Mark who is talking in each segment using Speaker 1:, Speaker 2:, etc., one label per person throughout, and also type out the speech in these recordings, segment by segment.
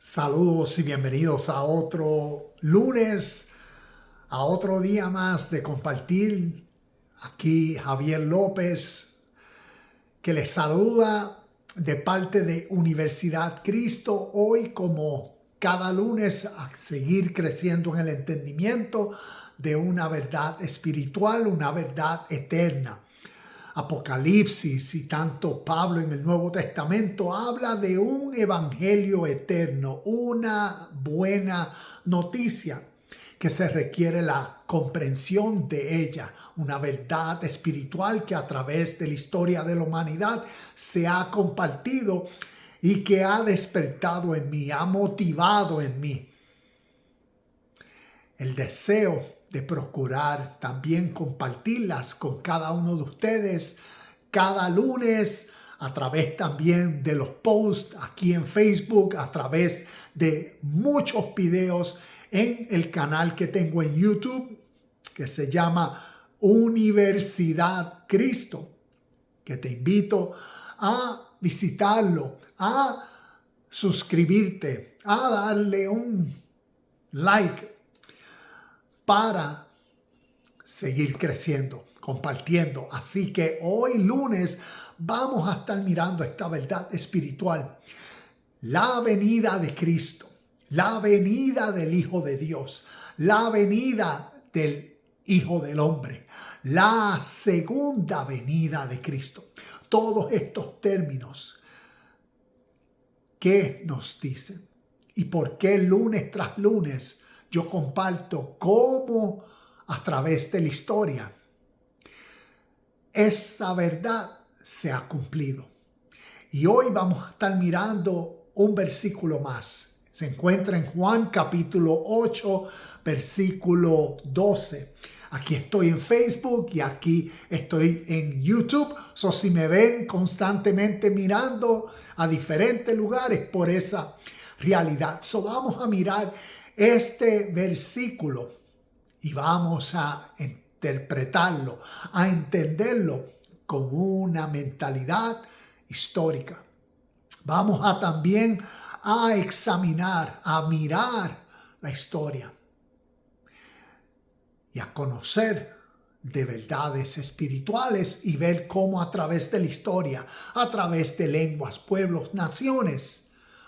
Speaker 1: Saludos y bienvenidos a otro lunes, a otro día más de compartir. Aquí Javier López, que les saluda de parte de Universidad Cristo. Hoy, como cada lunes, a seguir creciendo en el entendimiento de una verdad espiritual, una verdad eterna. Apocalipsis y tanto Pablo en el Nuevo Testamento habla de un evangelio eterno, una buena noticia que se requiere la comprensión de ella, una verdad espiritual que a través de la historia de la humanidad se ha compartido y que ha despertado en mí, ha motivado en mí el deseo de procurar también compartirlas con cada uno de ustedes cada lunes a través también de los posts aquí en Facebook, a través de muchos videos en el canal que tengo en YouTube que se llama Universidad Cristo, que te invito a visitarlo, a suscribirte, a darle un like para seguir creciendo, compartiendo. Así que hoy lunes vamos a estar mirando esta verdad espiritual. La venida de Cristo, la venida del Hijo de Dios, la venida del Hijo del Hombre, la segunda venida de Cristo. Todos estos términos, ¿qué nos dicen? ¿Y por qué lunes tras lunes yo comparto cómo a través de la historia esa verdad se ha cumplido? Y hoy vamos a estar mirando un versículo más. Se encuentra en Juan capítulo 8, versículo 12. Aquí estoy en Facebook y aquí estoy en YouTube. Si me ven constantemente mirando a diferentes lugares por esa realidad. Vamos a mirar este versículo y vamos a interpretarlo, a entenderlo con una mentalidad histórica. Vamos a también a examinar, a mirar la historia y a conocer de verdades espirituales y ver cómo a través de la historia, a través de lenguas, pueblos, naciones,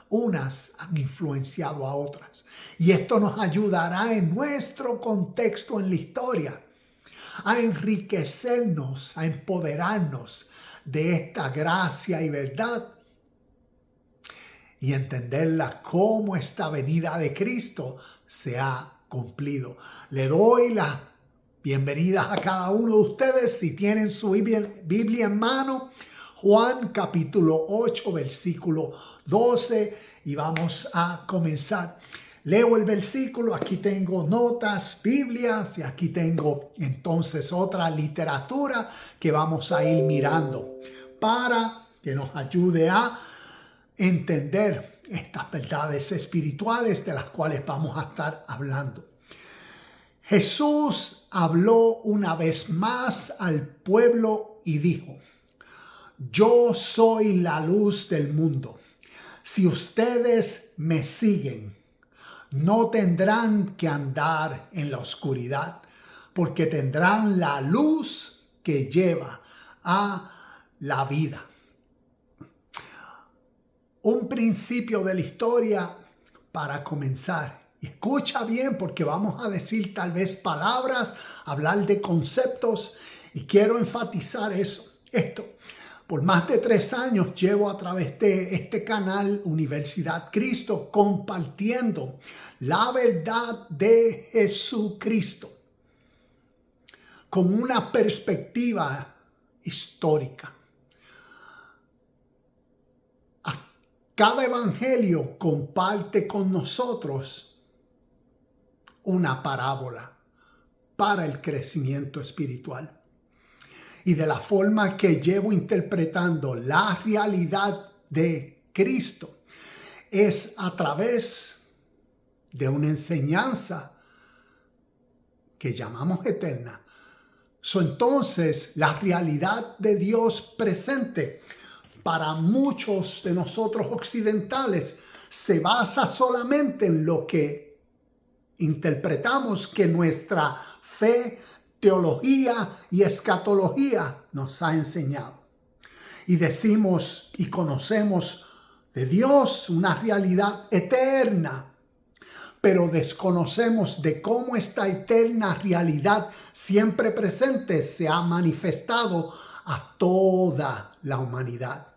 Speaker 1: unas han influenciado a otras. Y esto nos ayudará en nuestro contexto en la historia a enriquecernos, a empoderarnos de esta gracia y verdad y entenderla cómo esta venida de Cristo se ha cumplido. Le doy la bienvenida a cada uno de ustedes. Si tienen su Biblia en mano, Juan capítulo 8, versículo 12, y vamos a comenzar. Leo el versículo, aquí tengo notas, Biblias, y aquí tengo entonces otra literatura que vamos a ir mirando para que nos ayude a entender estas verdades espirituales de las cuales vamos a estar hablando. Jesús habló una vez más al pueblo y dijo: yo soy la luz del mundo. Si ustedes me siguen, no tendrán que andar en la oscuridad, porque tendrán la luz que lleva a la vida. Un principio de la historia para comenzar. Y escucha bien, porque vamos a decir tal vez palabras, hablar de conceptos, y quiero enfatizar esto. Por más de 3 años llevo a través de este canal Universidad Cristo compartiendo la verdad de Jesucristo con una perspectiva histórica. Cada evangelio comparte con nosotros una parábola para el crecimiento espiritual. Y de la forma que llevo interpretando la realidad de Cristo es a través de una enseñanza que llamamos eterna. Entonces, la realidad de Dios presente para muchos de nosotros occidentales se basa solamente en lo que interpretamos que nuestra fe, teología y escatología nos ha enseñado. Y decimos y conocemos de Dios una realidad eterna, pero desconocemos de cómo esta eterna realidad siempre presente se ha manifestado a toda la humanidad.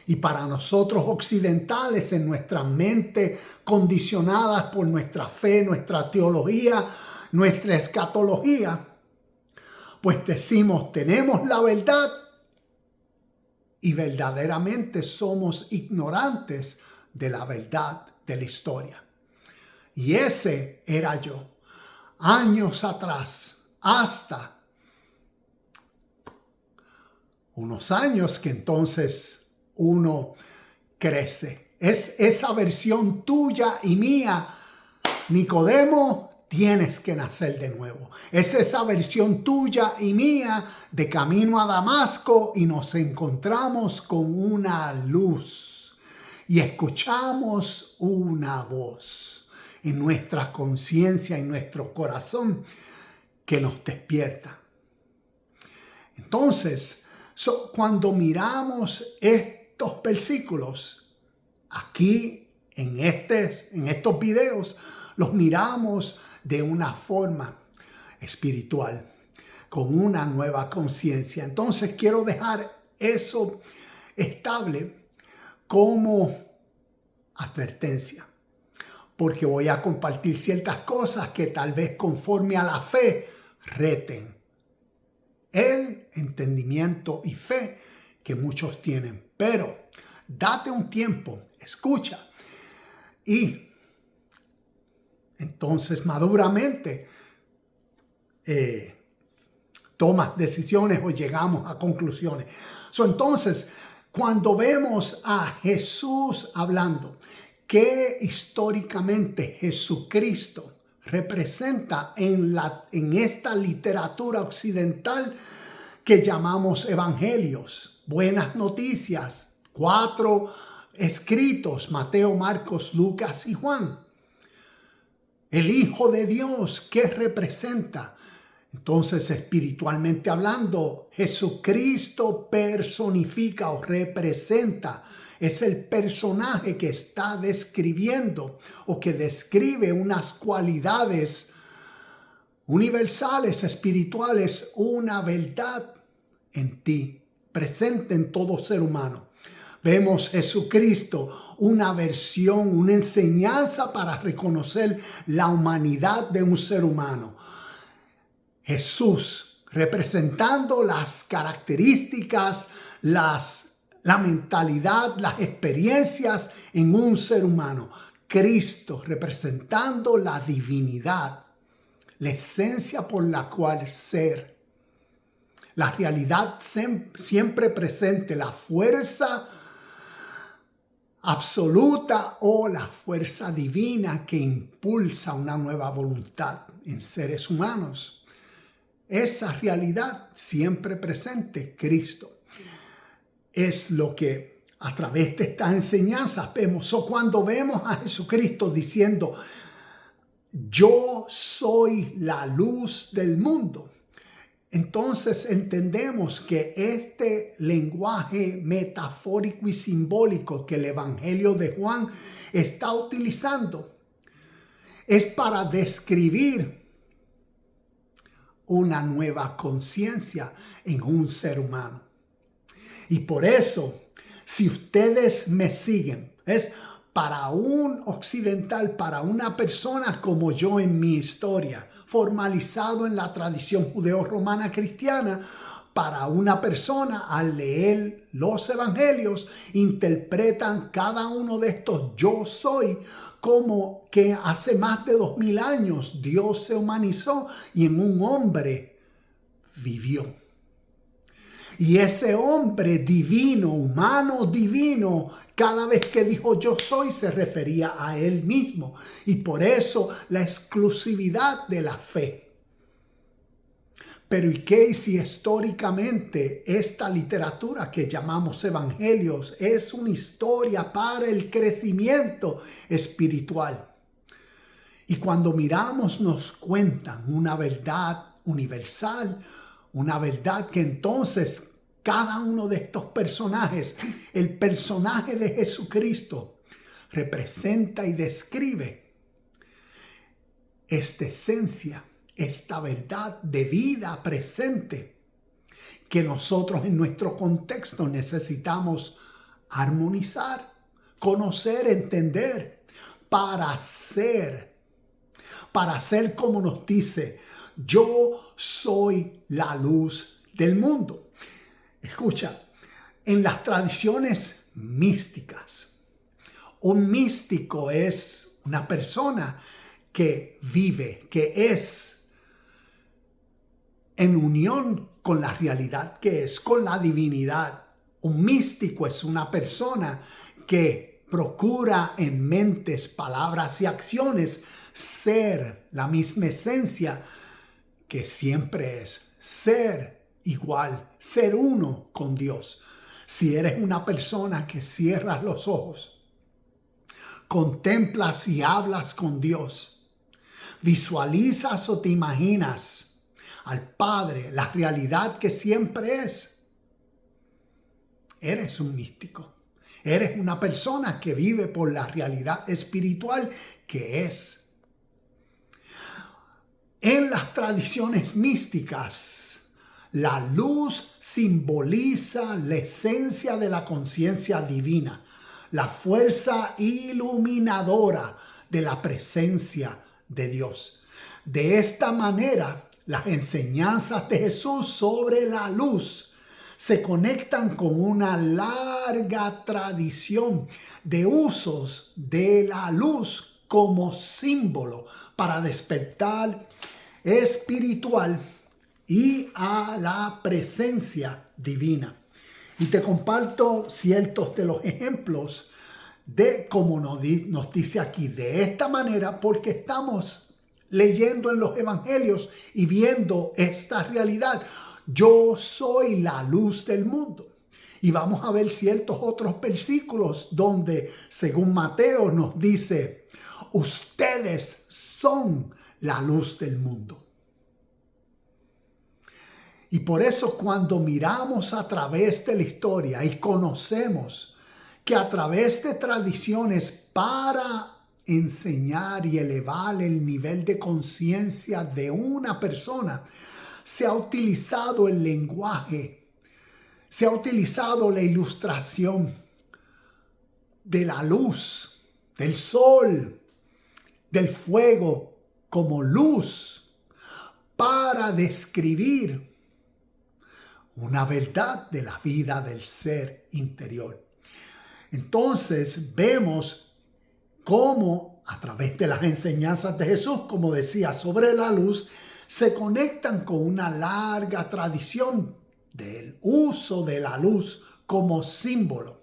Speaker 1: Y para nosotros occidentales, en nuestra mente condicionadas por nuestra fe, nuestra teología, nuestra escatología, pues decimos, tenemos la verdad y verdaderamente somos ignorantes de la verdad de la historia. Y ese era yo, años atrás, hasta unos años que entonces uno crece. Es esa versión tuya y mía. Nicodemo, tienes que nacer de nuevo. Es esa versión tuya y mía de camino a Damasco y nos encontramos con una luz y escuchamos una voz en nuestra conciencia, en nuestro corazón, que nos despierta. Entonces, cuando miramos estos versículos aquí en estos videos, los miramos de una forma espiritual, con una nueva conciencia. Entonces quiero dejar eso estable como advertencia, porque voy a compartir ciertas cosas que tal vez conforme a la fe reten el entendimiento y fe que muchos tienen. Pero date un tiempo, escucha y entonces maduramente tomas decisiones o llegamos a conclusiones. Entonces, cuando vemos a Jesús hablando, que históricamente Jesucristo representa en esta literatura occidental que llamamos evangelios, buenas noticias, 4 escritos, Mateo, Marcos, Lucas y Juan. El Hijo de Dios, ¿qué representa? Entonces, espiritualmente hablando, Jesucristo personifica o representa. Es el personaje que está describiendo o que describe unas cualidades universales, espirituales, una verdad en ti, presente en todo ser humano. Vemos Jesucristo, una versión, una enseñanza para reconocer la humanidad de un ser humano. Jesús representando las características, la mentalidad, las experiencias en un ser humano. Cristo representando la divinidad, la esencia por la cual ser. La realidad siempre presente, la fuerza absoluta o la fuerza divina que impulsa una nueva voluntad en seres humanos. Esa realidad siempre presente, Cristo. Es lo que a través de estas enseñanzas vemos. Cuando vemos a Jesucristo diciendo, yo soy la luz del mundo, entonces entendemos que este lenguaje metafórico y simbólico que el Evangelio de Juan está utilizando es para describir una nueva conciencia en un ser humano. Y por eso, si ustedes me siguen, es para un occidental, para una persona como yo en mi historia, formalizado en la tradición judeo-romana cristiana, para una persona al leer los evangelios, interpretan cada uno de estos yo soy como que hace más de 2000 años Dios se humanizó y en un hombre vivió. Y ese hombre divino, humano divino, cada vez que dijo yo soy, se refería a él mismo. Y por eso la exclusividad de la fe. Pero ¿y qué si históricamente esta literatura que llamamos evangelios es una historia para el crecimiento espiritual? Y cuando miramos nos cuentan una verdad universal, una verdad que entonces cada uno de estos personajes, el personaje de Jesucristo, representa y describe esta esencia, esta verdad de vida presente que nosotros en nuestro contexto necesitamos armonizar, conocer, entender, para ser como nos dice, yo soy la luz del mundo. Escucha, en las tradiciones místicas, un místico es una persona que vive, que es en unión con la realidad que es, con la divinidad. Un místico es una persona que procura en mentes, palabras y acciones ser la misma esencia que siempre es, ser igual, ser uno con Dios. Si eres una persona que cierras los ojos, contemplas y hablas con Dios, visualizas o te imaginas al Padre, la realidad que siempre es, eres un místico. Eres una persona que vive por la realidad espiritual que es. En las tradiciones místicas, la luz simboliza la esencia de la conciencia divina, la fuerza iluminadora de la presencia de Dios. De esta manera, las enseñanzas de Jesús sobre la luz se conectan con una larga tradición de usos de la luz como símbolo para despertar espiritual y a la presencia divina. Y te comparto ciertos de los ejemplos de cómo nos dice aquí, de esta manera, porque estamos leyendo en los evangelios y viendo esta realidad. Yo soy la luz del mundo. Y vamos a ver ciertos otros versículos donde, según Mateo, nos dice, ustedes son la luz del mundo. Y por eso cuando miramos a través de la historia y conocemos que a través de tradiciones para enseñar y elevar el nivel de conciencia de una persona, se ha utilizado el lenguaje, se ha utilizado la ilustración de la luz, del sol, del fuego como luz para describir una verdad de la vida del ser interior. Entonces vemos cómo a través de las enseñanzas de Jesús, como decía, sobre la luz, se conectan con una larga tradición del uso de la luz como símbolo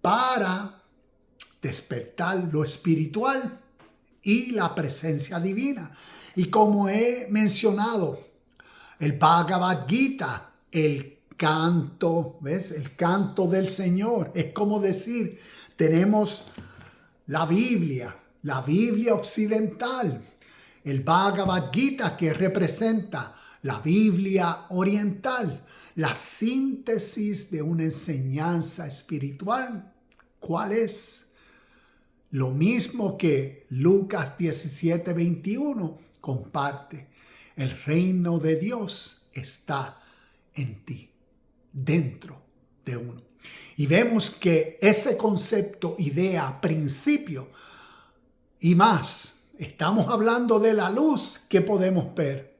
Speaker 1: para despertar lo espiritual y la presencia divina. Y como he mencionado, el Bhagavad Gita, el canto, ¿ves? El canto del Señor. Es como decir, tenemos la Biblia occidental, el Bhagavad Gita que representa la Biblia oriental, la síntesis de una enseñanza espiritual. ¿Cuál es? Lo mismo que Lucas 17:21 comparte. El reino de Dios está en ti, dentro de uno. Y vemos que ese concepto, idea, principio y más, estamos hablando de la luz que podemos ver.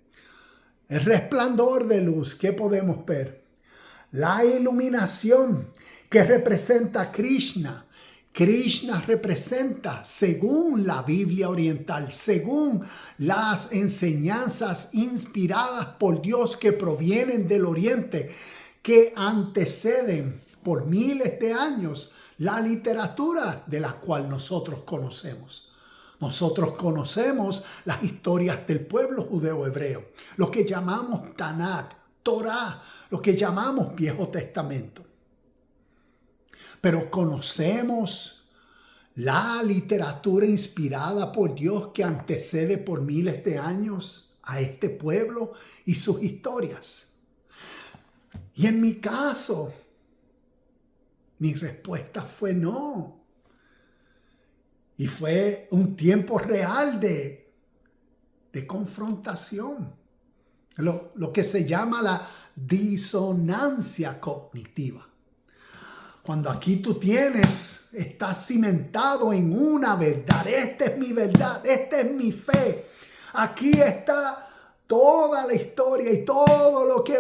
Speaker 1: El resplandor de luz que podemos ver. La iluminación que representa a Krishna. Krishna representa, según la Biblia oriental, según las enseñanzas inspiradas por Dios que provienen del oriente, que anteceden por miles de años la literatura de la cual nosotros conocemos. Nosotros conocemos las historias del pueblo judeo hebreo, lo que llamamos Tanakh, Torah, lo que llamamos Viejo Testamento. Pero conocemos la literatura inspirada por Dios que antecede por miles de años a este pueblo y sus historias. Y en mi caso, mi respuesta fue no. Y fue un tiempo real de confrontación. Lo que se llama la disonancia cognitiva. Cuando aquí tú estás cimentado en una verdad. Esta es mi verdad, esta es mi fe. Aquí está toda la historia y todo lo que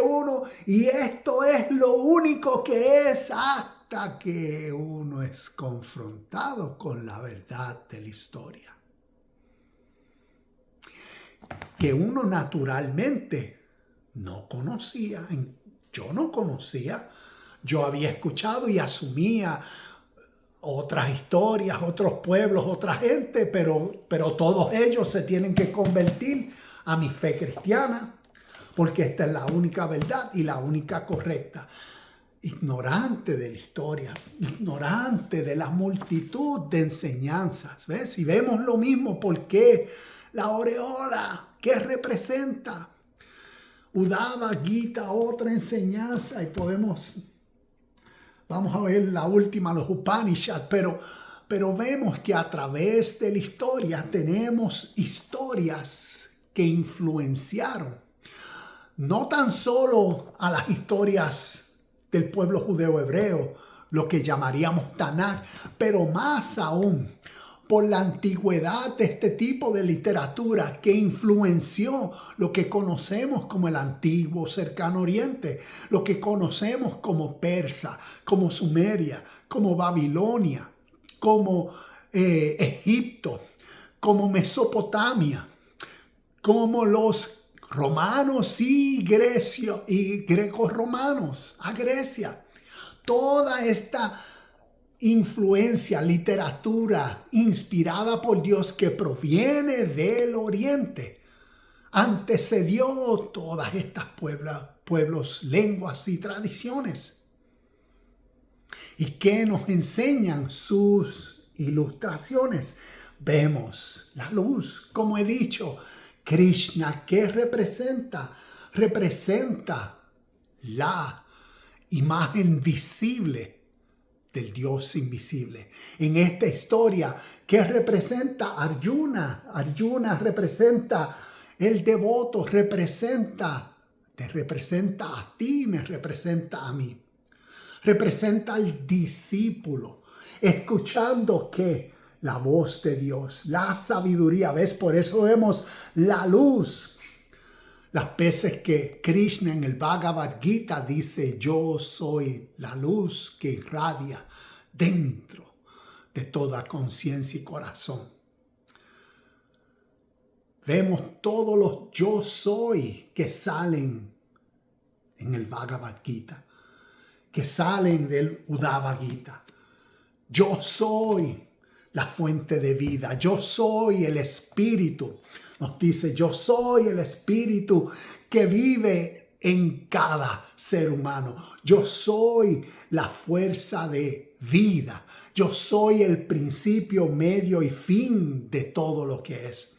Speaker 1: y esto es lo único que es hasta que uno es confrontado con la verdad de la historia. Que uno naturalmente no conocía. Yo no conocía. Yo había escuchado y asumía otras historias, otros pueblos, otra gente, pero todos ellos se tienen que convertir a mi fe cristiana, porque esta es la única verdad y la única correcta. Ignorante de la historia, ignorante de la multitud de enseñanzas. ¿Ves? Y vemos lo mismo, porque la aureola, ¿qué representa? Udava Gita, otra enseñanza, y vamos a ver la última, los Upanishads, pero vemos que a través de la historia tenemos historias que influenciaron no tan solo a las historias del pueblo judeo hebreo, lo que llamaríamos Tanakh, pero más aún por la antigüedad de este tipo de literatura que influenció lo que conocemos como el antiguo cercano oriente, lo que conocemos como Persa, como Sumeria, como Babilonia, como Egipto, como Mesopotamia, como los romanos y greco-romanos a Grecia. Toda esta influencia, literatura inspirada por Dios que proviene del oriente, antecedió todas estas pueblos, lenguas y tradiciones. ¿Y qué nos enseñan sus ilustraciones? Vemos la luz, como he dicho. Krishna, ¿qué representa? Representa la imagen visible del Dios invisible. En esta historia, ¿qué representa Arjuna? Arjuna representa el devoto, te representa a ti, me representa a mí. Representa al discípulo, escuchando que la voz de Dios, la sabiduría, ¿ves? Por eso vemos la luz. Las veces que Krishna en el Bhagavad Gita dice, yo soy la luz que irradia dentro de toda conciencia y corazón. Vemos todos los yo soy que salen en el Bhagavad Gita, que salen del Uddhava Gita. Yo soy la fuente de vida, yo soy el espíritu. Nos dice, yo soy el espíritu que vive en cada ser humano. Yo soy la fuerza de vida. Yo soy el principio, medio y fin de todo lo que es.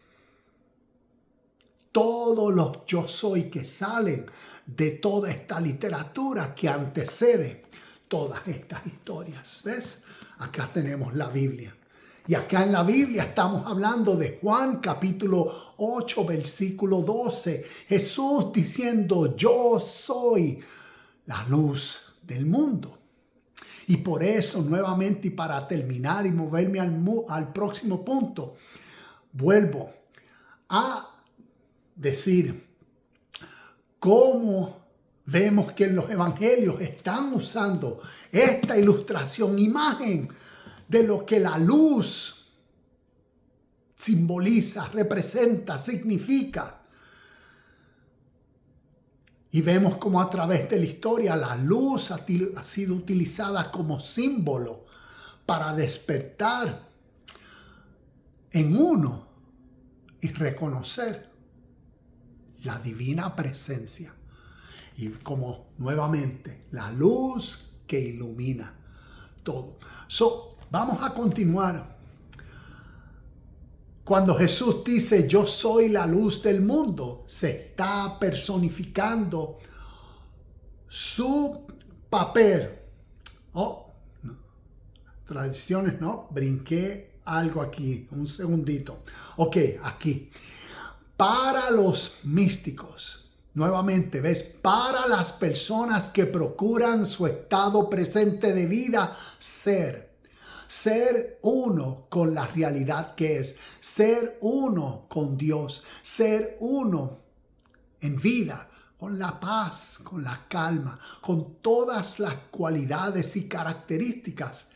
Speaker 1: Todos los yo soy que salen de toda esta literatura que antecede todas estas historias. ¿Ves? Acá tenemos la Biblia. Y acá en la Biblia estamos hablando de Juan capítulo 8, versículo 12. Jesús diciendo, yo soy la luz del mundo. Y por eso, nuevamente, y para terminar y moverme al próximo punto, vuelvo a decir cómo vemos que en los evangelios están usando esta ilustración, imagen, de lo que la luz simboliza, representa, significa. Y vemos como a través de la historia la luz ha sido utilizada como símbolo para despertar en uno y reconocer la divina presencia. Y como nuevamente, la luz que ilumina todo. Vamos a continuar. Cuando Jesús dice, yo soy la luz del mundo, se está personificando su papel. Tradiciones, no, brinqué algo aquí, un segundito. Ok, aquí. Para los místicos, nuevamente, ¿ves? Para las personas que procuran su estado presente de vida, ser uno con la realidad que es, ser uno con Dios, ser uno en vida, con la paz, con la calma, con todas las cualidades y características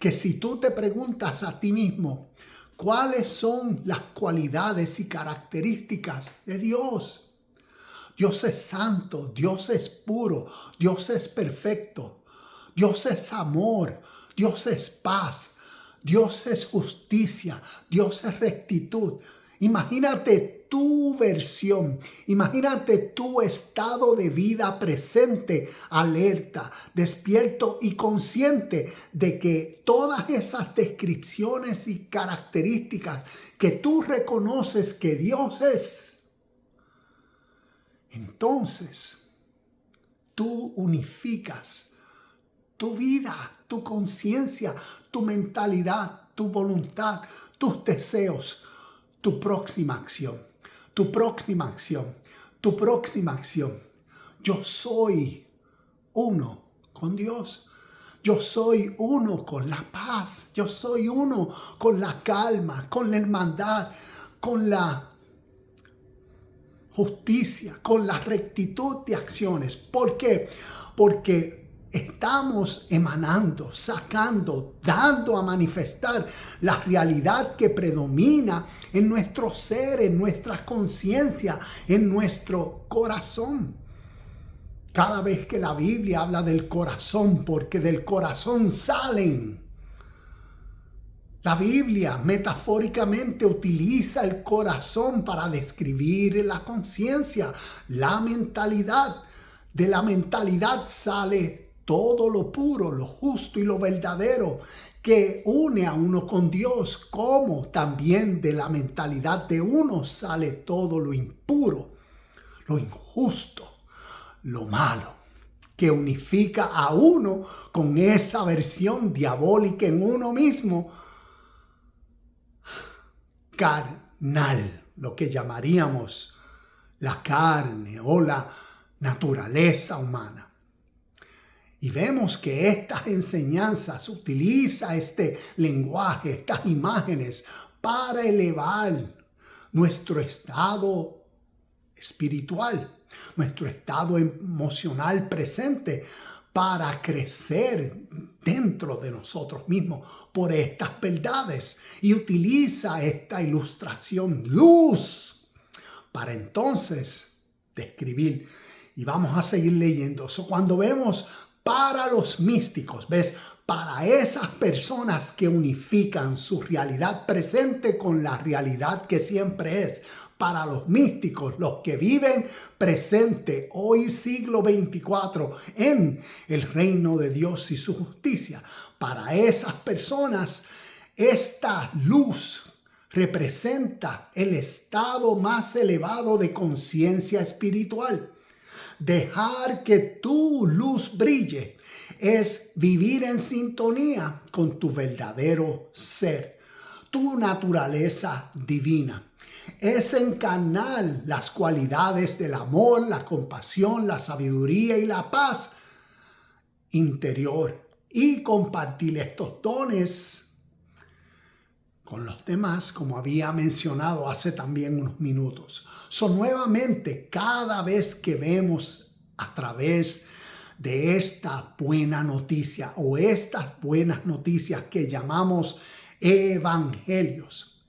Speaker 1: que si tú te preguntas a ti mismo, ¿cuáles son las cualidades y características de Dios? Dios es santo, Dios es puro, Dios es perfecto, Dios es amor, Dios es paz, Dios es justicia, Dios es rectitud. Imagínate tu versión, imagínate tu estado de vida presente, alerta, despierto y consciente de que todas esas descripciones y características que tú reconoces que Dios es, entonces tú unificas tu vida, tu conciencia, tu mentalidad, tu voluntad, tus deseos, tu próxima acción, tu próxima acción, tu próxima acción. Yo soy uno con Dios. Yo soy uno con la paz. Yo soy uno con la calma, con la hermandad, con la justicia, con la rectitud de acciones. ¿Por qué? Porque estamos emanando, sacando, dando a manifestar la realidad que predomina en nuestro ser, en nuestra conciencia, en nuestro corazón. Cada vez que la Biblia habla del corazón, porque del corazón salen. La Biblia metafóricamente utiliza el corazón para describir la conciencia, la mentalidad. De la mentalidad sale todo lo puro, lo justo y lo verdadero que une a uno con Dios, como también de la mentalidad de uno sale todo lo impuro, lo injusto, lo malo, que unifica a uno con esa versión diabólica en uno mismo, carnal, lo que llamaríamos la carne o la naturaleza humana. Y vemos que estas enseñanzas utiliza este lenguaje, estas imágenes para elevar nuestro estado espiritual, nuestro estado emocional presente, para crecer dentro de nosotros mismos por estas verdades. Y utiliza esta ilustración, luz, para entonces describir. Y vamos a seguir leyendo. Cuando vemos para los místicos, ¿ves? Para esas personas que unifican su realidad presente con la realidad que siempre es. Para los místicos, los que viven presente hoy siglo 24 en el reino de Dios y su justicia. Para esas personas, esta luz representa el estado más elevado de conciencia espiritual. Dejar que tu luz brille es vivir en sintonía con tu verdadero ser, tu naturaleza divina. Es encarnar las cualidades del amor, la compasión, la sabiduría y la paz interior y compartir estos dones con los demás, como había mencionado hace también unos minutos. Nuevamente, cada vez que vemos a través de esta buena noticia o estas buenas noticias que llamamos evangelios,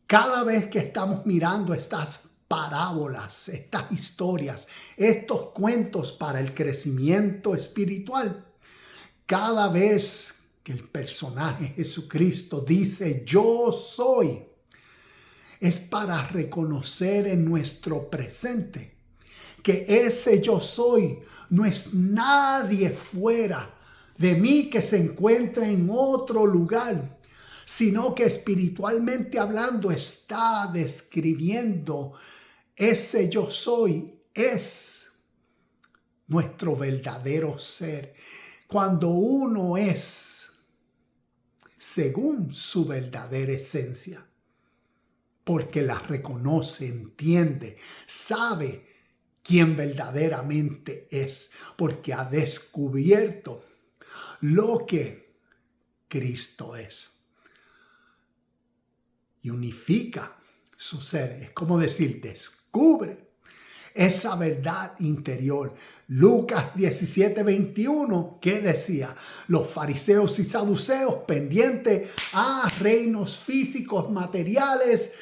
Speaker 1: cada vez que estamos mirando estas parábolas, estas historias, estos cuentos para el crecimiento espiritual, cada vez que el personaje Jesucristo dice yo soy, es para reconocer en nuestro presente que ese yo soy no es nadie fuera de mí que se encuentra en otro lugar, sino que espiritualmente hablando está describiendo ese yo soy es nuestro verdadero ser. Cuando uno es según su verdadera esencia, porque la reconoce, entiende, sabe quién verdaderamente es, porque ha descubierto lo que Cristo es. Y unifica su ser. Es como decir, descubre esa verdad interior. Lucas 17:21, ¿qué decía? Los fariseos y saduceos pendientes a reinos físicos, materiales,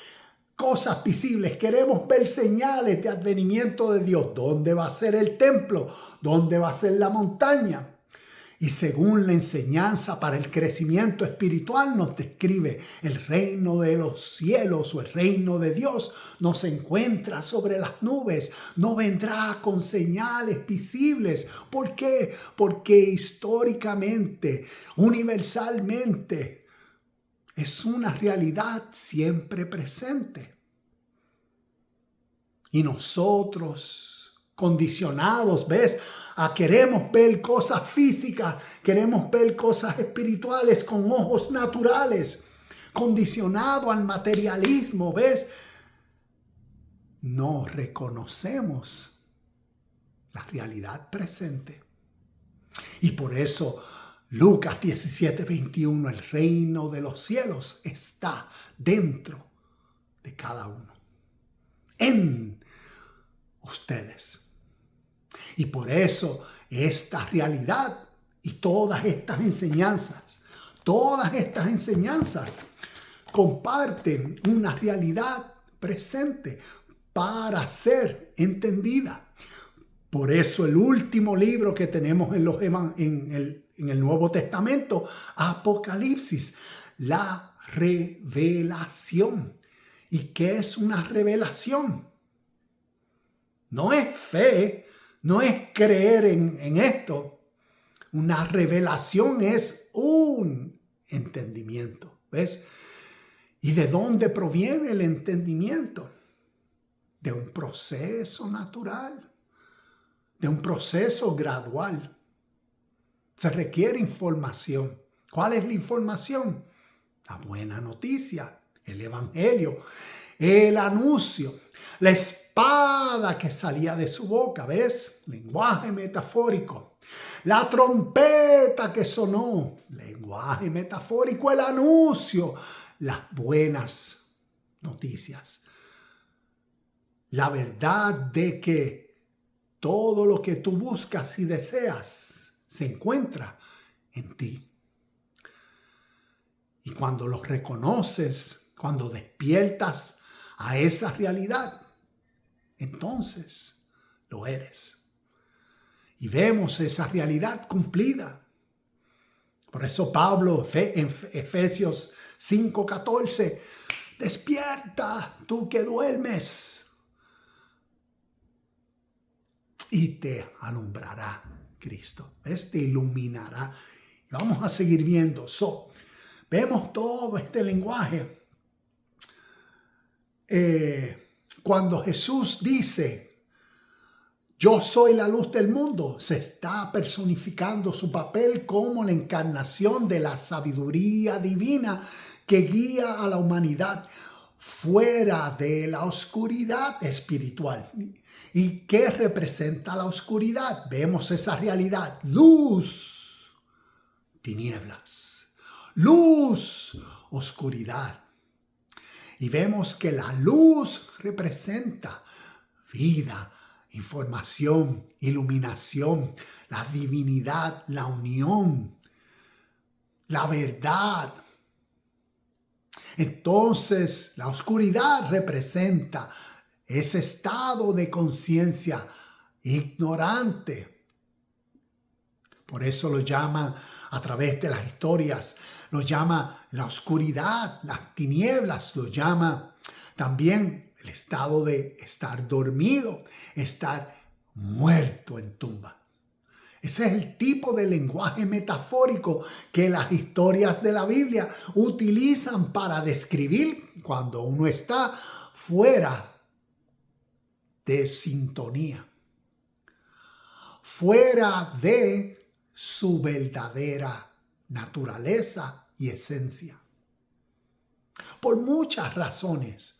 Speaker 1: cosas visibles. Queremos ver señales de advenimiento de Dios. ¿Dónde va a ser el templo? ¿Dónde va a ser la montaña? Y según la enseñanza para el crecimiento espiritual nos describe el reino de los cielos o el reino de Dios no se encuentra sobre las nubes, no vendrá con señales visibles. ¿Por qué? Porque históricamente, universalmente, es una realidad siempre presente. Y nosotros, condicionados, ¿ves? Queremos ver cosas físicas, queremos ver cosas espirituales con ojos naturales, condicionado al materialismo, ¿ves? No reconocemos la realidad presente. Y por eso Lucas 17:21, el reino de los cielos está dentro de cada uno, en ustedes. Y por eso esta realidad y todas estas enseñanzas comparten una realidad presente para ser entendida. Por eso el último libro que tenemos en el Nuevo Testamento, Apocalipsis, la revelación. ¿Y qué es una revelación? No es fe, no es creer en esto. Una revelación es un entendimiento, ¿ves? ¿Y de dónde proviene el entendimiento? De un proceso natural, de un proceso gradual. Se requiere información. ¿Cuál es la información? La buena noticia, el evangelio, el anuncio, la espada que salía de su boca, ¿ves? Lenguaje metafórico. La trompeta que sonó, lenguaje metafórico, el anuncio, las buenas noticias. La verdad de que todo lo que tú buscas y deseas se encuentra en ti. Y cuando lo reconoces, cuando despiertas a esa realidad, entonces lo eres. Y vemos esa realidad cumplida. Por eso Pablo en Efesios 5:14, despierta tú que duermes y te alumbrará Cristo. Te iluminará. Vamos a seguir viendo. Vemos todo este lenguaje. Cuando Jesús dice, yo soy la luz del mundo, se está personificando su papel como la encarnación de la sabiduría divina que guía a la humanidad fuera de la oscuridad espiritual. ¿Y qué representa la oscuridad? Vemos esa realidad. Luz, tinieblas. Luz, oscuridad. Y vemos que la luz representa vida, información, iluminación, la divinidad, la unión, la verdad. Entonces, la oscuridad representa ese estado de conciencia ignorante, Por eso lo llama a través de las historias, lo llama la oscuridad, las tinieblas, lo llama también el estado de estar dormido, estar muerto en tumba. Ese es el tipo de lenguaje metafórico que las historias de la Biblia utilizan para describir cuando uno está fuera de sintonía, fuera de su verdadera naturaleza y esencia. Por muchas razones.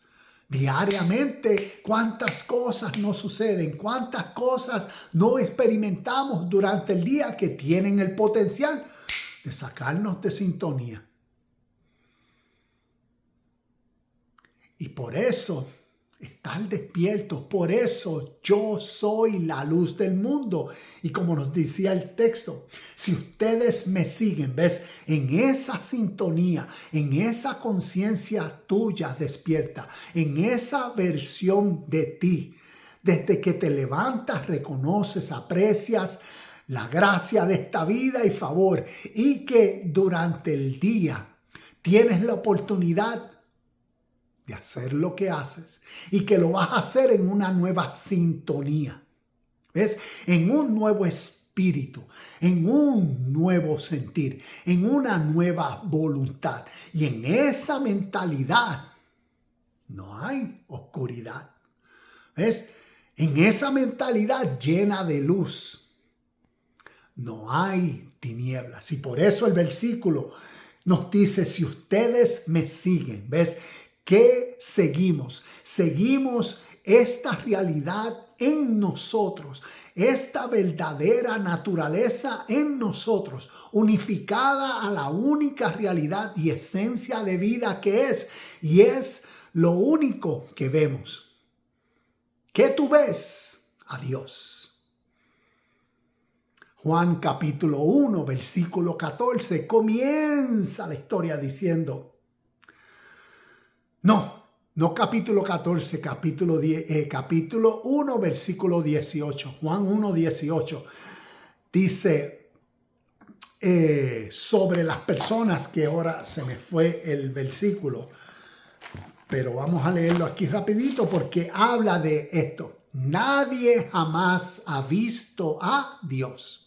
Speaker 1: Diariamente, cuántas cosas nos suceden, cuántas cosas no experimentamos durante el día que tienen el potencial de sacarnos de sintonía. Y por eso, estar despiertos, por eso yo soy la luz del mundo. Y como nos decía el texto, si ustedes me siguen, ves, en esa sintonía, en esa conciencia tuya despierta, en esa versión de ti, desde que te levantas, reconoces, aprecias la gracia de esta vida y favor, y que durante el día tienes la oportunidad de hacer lo que haces y que lo vas a hacer en una nueva sintonía, ¿ves? En un nuevo espíritu, en un nuevo sentir, en una nueva voluntad. Y en esa mentalidad no hay oscuridad, ¿ves? En esa mentalidad llena de luz no hay tinieblas. Y por eso el versículo nos dice, si ustedes me siguen, ¿ves? ¿Qué seguimos? Seguimos esta realidad en nosotros, esta verdadera naturaleza en nosotros, unificada a la única realidad y esencia de vida que es, y es lo único que vemos. ¿Qué tú ves? A Dios. Juan capítulo 1, versículo 14, comienza la historia diciendo, no capítulo 14, capítulo 1, versículo 18. Juan 1, 18 dice sobre las personas, que ahora se me fue el versículo, pero vamos a leerlo aquí rapidito porque habla de esto. Nadie jamás ha visto a Dios.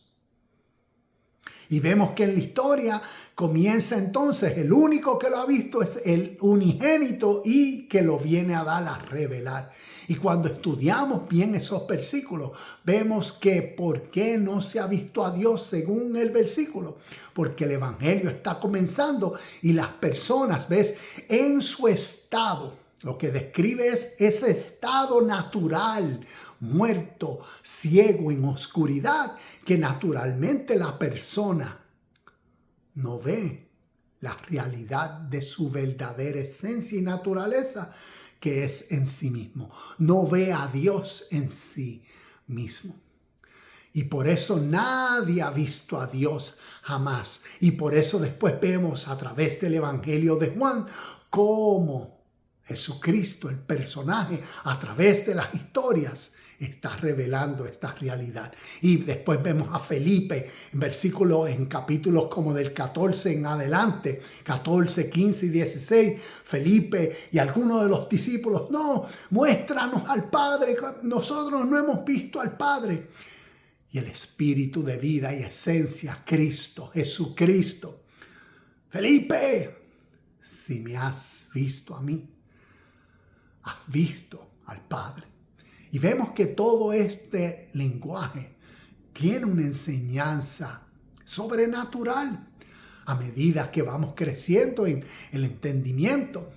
Speaker 1: Y vemos que en la historia comienza entonces, el único que lo ha visto es el unigénito y que lo viene a dar a revelar. Y cuando estudiamos bien esos versículos, vemos que ¿por qué no se ha visto a Dios según el versículo? Porque el evangelio está comenzando y las personas, ¿ves? En su estado, lo que describe es ese estado natural, muerto, ciego, en oscuridad, que naturalmente la persona no ve la realidad de su verdadera esencia y naturaleza, que es en sí mismo. No ve a Dios en sí mismo. Y por eso nadie ha visto a Dios jamás. Y por eso después vemos a través del Evangelio de Juan cómo Jesucristo, el personaje, a través de las historias, está revelando esta realidad. Y después vemos a Felipe en capítulos como del 14 en adelante, 14, 15 y 16, Felipe y algunos de los discípulos, no, muéstranos al Padre, nosotros no hemos visto al Padre. Y el espíritu de vida y esencia, Cristo, Jesucristo. Felipe, si me has visto a mí, has visto al Padre. Y vemos que todo este lenguaje tiene una enseñanza sobrenatural a medida que vamos creciendo en el entendimiento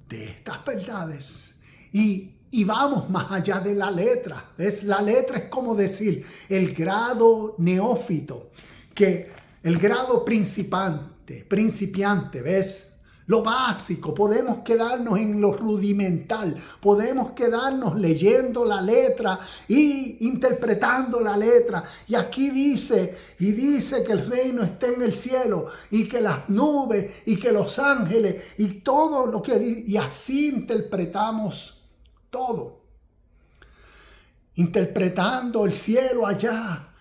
Speaker 1: de estas verdades. Y vamos más allá de la letra. ¿Ves? La letra es como decir el grado neófito, que el grado principiante, ¿ves? Lo básico, podemos quedarnos en lo rudimental, podemos quedarnos leyendo la letra y interpretando la letra. Y aquí dice que el reino está en el cielo y que las nubes y que los ángeles y todo lo que dice, y así interpretamos todo. Interpretando el cielo allá,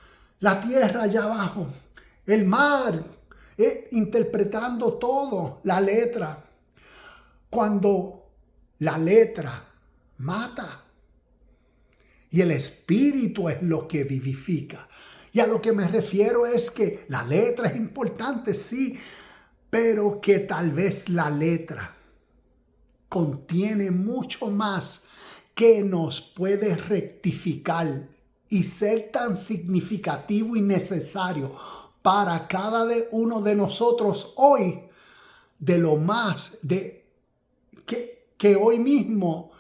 Speaker 1: la tierra allá abajo, el mar, interpretando todo, la letra. Cuando la letra mata y el espíritu es lo que vivifica. Y a lo que me refiero es que la letra es importante, sí, pero que tal vez la letra contiene mucho más que nos puede rectificar y ser tan significativo y necesario para cada uno de nosotros hoy, de lo más que hoy mismo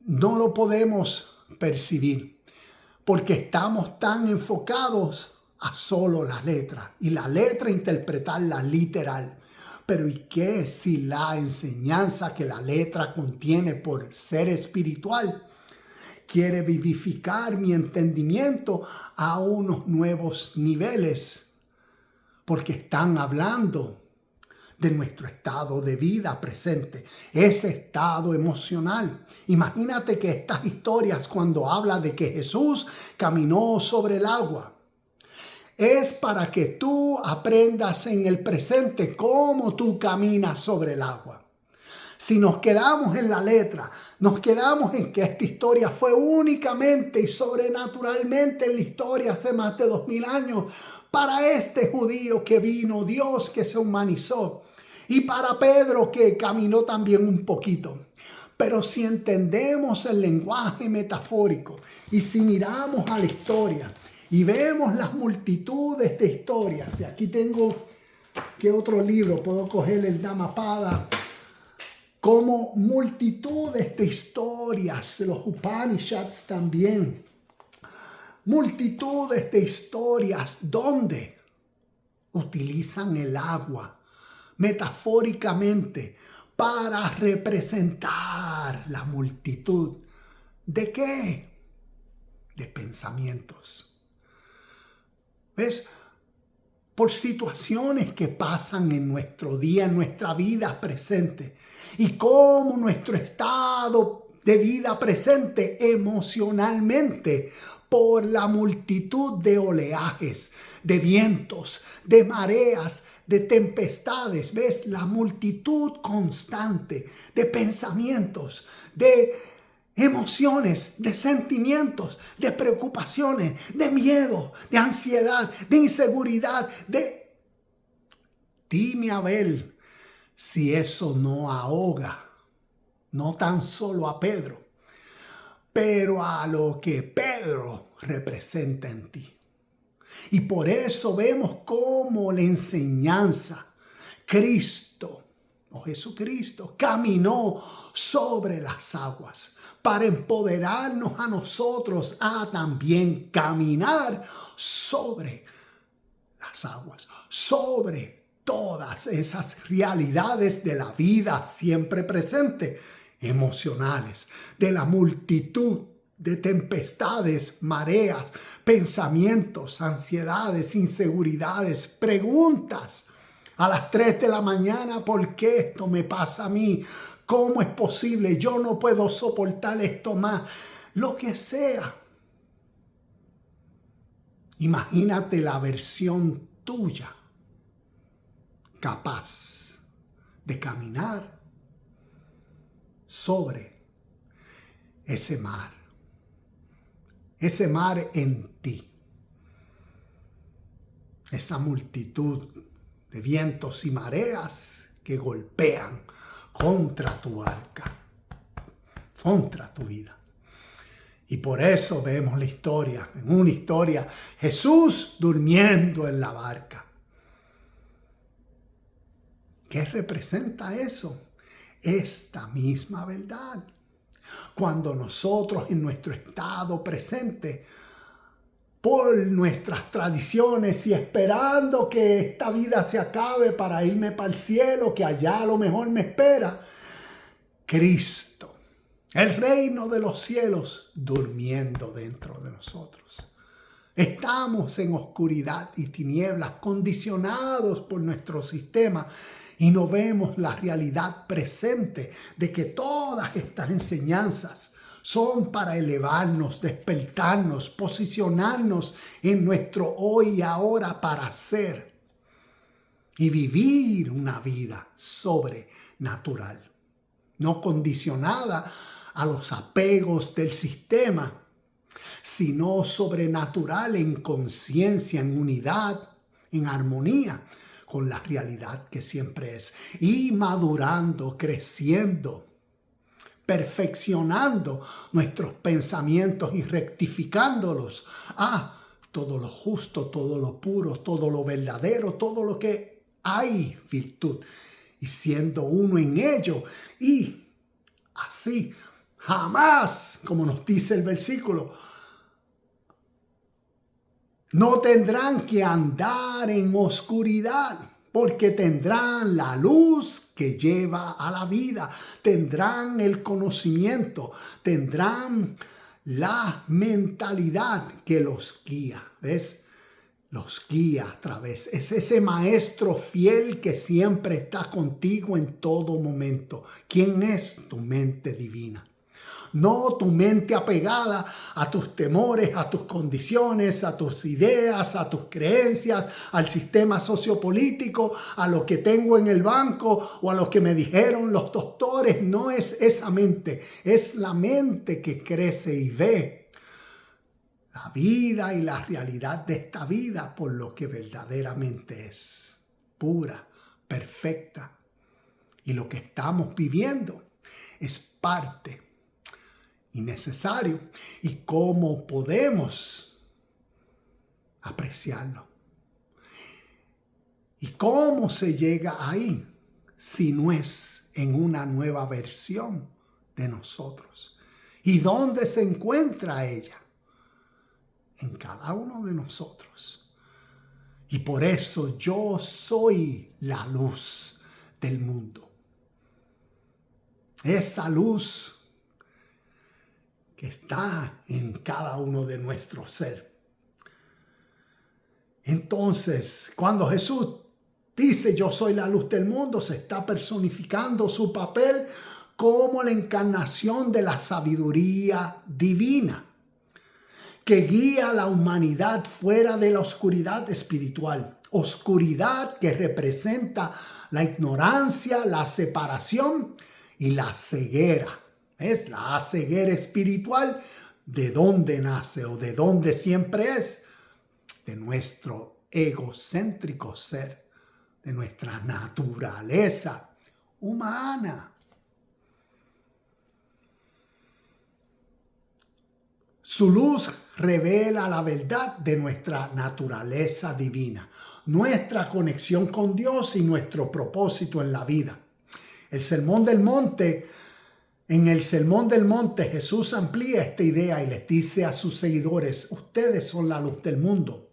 Speaker 1: no lo podemos percibir, porque estamos tan enfocados a solo la letra, y la letra interpretarla literal. Pero ¿y qué si la enseñanza que la letra contiene por ser espiritual quiere vivificar mi entendimiento a unos nuevos niveles? Porque están hablando de nuestro estado de vida presente, ese estado emocional. Imagínate que estas historias, cuando habla de que Jesús caminó sobre el agua, es para que tú aprendas en el presente cómo tú caminas sobre el agua. Si nos quedamos en la letra, nos quedamos en que esta historia fue únicamente y sobrenaturalmente en la historia hace más de 2000 años, para este judío que vino, Dios que se humanizó, y para Pedro que caminó también un poquito. Pero si entendemos el lenguaje metafórico y si miramos a la historia y vemos las multitudes de historias, y aquí tengo, ¿qué otro libro? Puedo coger el Dhammapada, como multitudes de historias, los Upanishads también, multitudes de historias donde utilizan el agua metafóricamente para representar la multitud. ¿De qué? De pensamientos. ¿Ves? Por situaciones que pasan en nuestro día, en nuestra vida presente. Y cómo nuestro estado de vida presente emocionalmente, por la multitud de oleajes, de vientos, de mareas, de tempestades, ¿ves? La multitud constante de pensamientos, de emociones, de sentimientos, de preocupaciones, de miedo, de ansiedad, de inseguridad, Dime, Abel, si eso no ahoga, no tan solo a Pedro, pero a lo que Pedro representa en ti. Y por eso vemos cómo la enseñanza, Cristo, o Jesucristo, caminó sobre las aguas para empoderarnos a nosotros a también caminar sobre las aguas, sobre todas esas realidades de la vida siempre presente, emocionales, de la multitud de tempestades, mareas, pensamientos, ansiedades, inseguridades, preguntas a las 3 de la mañana: ¿por qué esto me pasa a mí? ¿Cómo es posible? Yo no puedo soportar esto más. Lo que sea. Imagínate la versión tuya capaz de caminar sobre ese mar en ti, esa multitud de vientos y mareas que golpean contra tu barca, contra tu vida. Y por eso vemos la historia, en una historia, Jesús durmiendo en la barca. ¿Qué representa eso? Esta misma verdad. Cuando nosotros en nuestro estado presente, por nuestras tradiciones y esperando que esta vida se acabe para irme para el cielo, que allá a lo mejor me espera, Cristo, el reino de los cielos, durmiendo dentro de nosotros. Estamos en oscuridad y tinieblas, condicionados por nuestro sistema, y no vemos la realidad presente de que todas estas enseñanzas Son para elevarnos, despertarnos, posicionarnos en nuestro hoy y ahora para ser y vivir una vida sobrenatural, no condicionada a los apegos del sistema, sino sobrenatural en conciencia, en unidad, en armonía con la realidad que siempre es, y madurando, creciendo, perfeccionando nuestros pensamientos y rectificándolos a todo lo justo, todo lo puro, todo lo verdadero, todo lo que hay virtud, y siendo uno en ello, y así jamás, como nos dice el versículo, no tendrán que andar en oscuridad, porque tendrán la luz que lleva a la vida, tendrán el conocimiento, tendrán la mentalidad que los guía, ¿ves? Los guía a través. Es ese maestro fiel que siempre está contigo en todo momento. ¿Quién es? Tu mente divina. No tu mente apegada a tus temores, a tus condiciones, a tus ideas, a tus creencias, al sistema sociopolítico, a lo que tengo en el banco o a lo que me dijeron los doctores. No es esa mente, es la mente que crece y ve la vida y la realidad de esta vida por lo que verdaderamente es, pura, perfecta. Y lo que estamos viviendo es parte y necesario, y cómo podemos apreciarlo y cómo se llega ahí si no es en una nueva versión de nosotros. ¿Y dónde se encuentra ella? En cada uno de nosotros. Y por eso yo soy la luz del mundo. Esa luz que está en cada uno de nuestro ser. Entonces, cuando Jesús dice yo soy la luz del mundo, se está personificando su papel como la encarnación de la sabiduría divina que guía a la humanidad fuera de la oscuridad espiritual. Oscuridad que representa la ignorancia, la separación y la ceguera. Es la ceguera espiritual. ¿De dónde nace o de dónde siempre es? De nuestro egocéntrico ser, de nuestra naturaleza humana. Su luz revela la verdad de nuestra naturaleza divina, nuestra conexión con Dios y nuestro propósito en la vida. En el Sermón del Monte, Jesús amplía esta idea y les dice a sus seguidores, ustedes son la luz del mundo.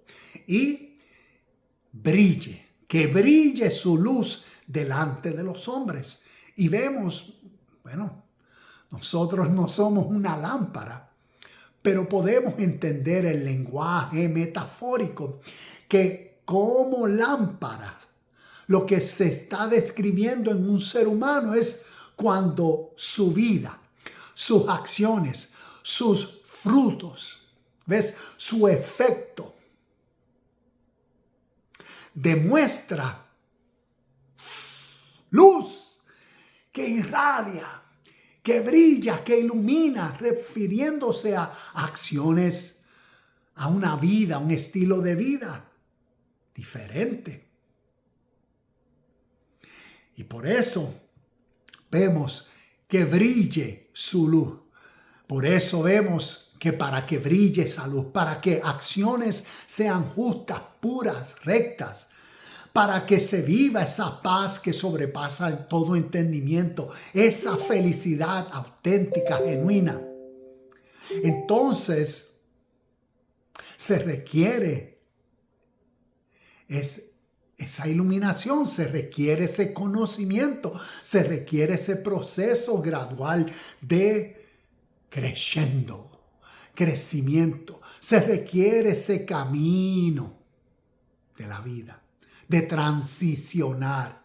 Speaker 1: Y que brille su luz delante de los hombres. Y vemos, nosotros no somos una lámpara, pero podemos entender el lenguaje metafórico que como lámpara, lo que se está describiendo en un ser humano es cuando su vida, sus acciones, sus frutos, su efecto demuestra luz que irradia, que brilla, que ilumina, refiriéndose a acciones, a una vida, a un estilo de vida diferente. Y por eso vemos que brille su luz. Por eso vemos que para que brille esa luz, para que acciones sean justas, puras, rectas, para que se viva esa paz que sobrepasa todo entendimiento, esa felicidad auténtica, genuina. Entonces, se requiere esa iluminación, se requiere ese conocimiento, se requiere ese proceso gradual de crecimiento, se requiere ese camino de la vida, de transicionar,